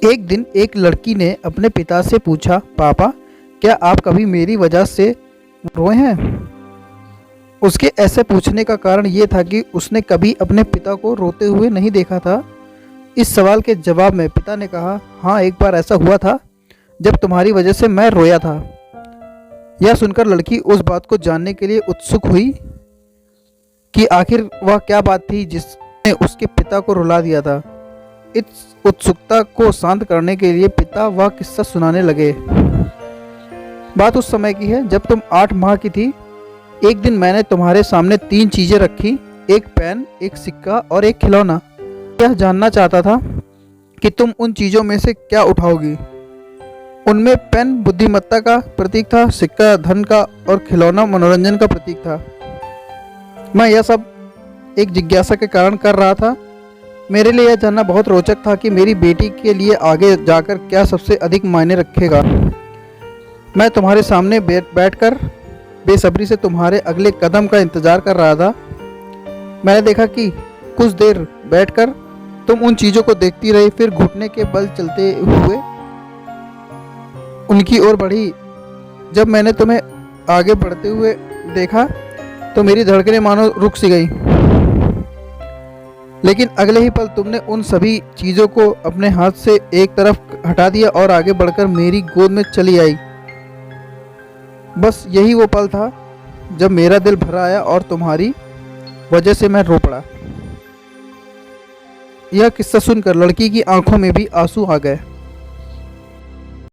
एक दिन एक लड़की ने अपने पिता से पूछा, पापा, क्या आप कभी मेरी वजह से रोए हैं? उसके ऐसे पूछने का कारण ये था कि उसने कभी अपने पिता को रोते हुए नहीं देखा था। इस सवाल के जवाब में पिता ने कहा, हाँ, एक बार ऐसा हुआ था जब तुम्हारी वजह से मैं रोया था। यह सुनकर लड़की उस बात को जानने के लिए उत्सुक हुई कि आखिर वह क्या बात थी जिसने उसके पिता को रुला दिया था। इस उत्सुकता को शांत करने के लिए पिता वह किस्सा सुनाने लगे। बात उस समय की है जब तुम 8 माह की थी। एक दिन मैंने तुम्हारे सामने 3 चीजें रखी, एक पेन, एक सिक्का और एक खिलौना। यह जानना चाहता था कि तुम उन चीजों में से क्या उठाओगी। उनमें पेन बुद्धिमत्ता का प्रतीक था, सिक्का धन का और खिलौना मनोरंजन का प्रतीक था। मैं यह सब एक जिज्ञासा के कारण कर रहा था। मेरे लिए यह जानना बहुत रोचक था कि मेरी बेटी के लिए आगे जाकर क्या सबसे अधिक मायने रखेगा। मैं तुम्हारे सामने बैठकर बेसब्री से तुम्हारे अगले कदम का इंतजार कर रहा था। मैंने देखा कि कुछ देर बैठकर तुम उन चीज़ों को देखती रही, फिर घुटने के बल चलते हुए उनकी ओर बढ़ी। जब मैंने तुम्हें आगे बढ़ते हुए देखा तो मेरी धड़कनें मानो रुक सी गई। लेकिन अगले ही पल तुमने उन सभी चीज़ों को अपने हाथ से एक तरफ हटा दिया और आगे बढ़कर मेरी गोद में चली आई। बस यही वो पल था जब मेरा दिल भर आया और तुम्हारी वजह से मैं रो पड़ा। यह किस्सा सुनकर लड़की की आंखों में भी आंसू आ गए।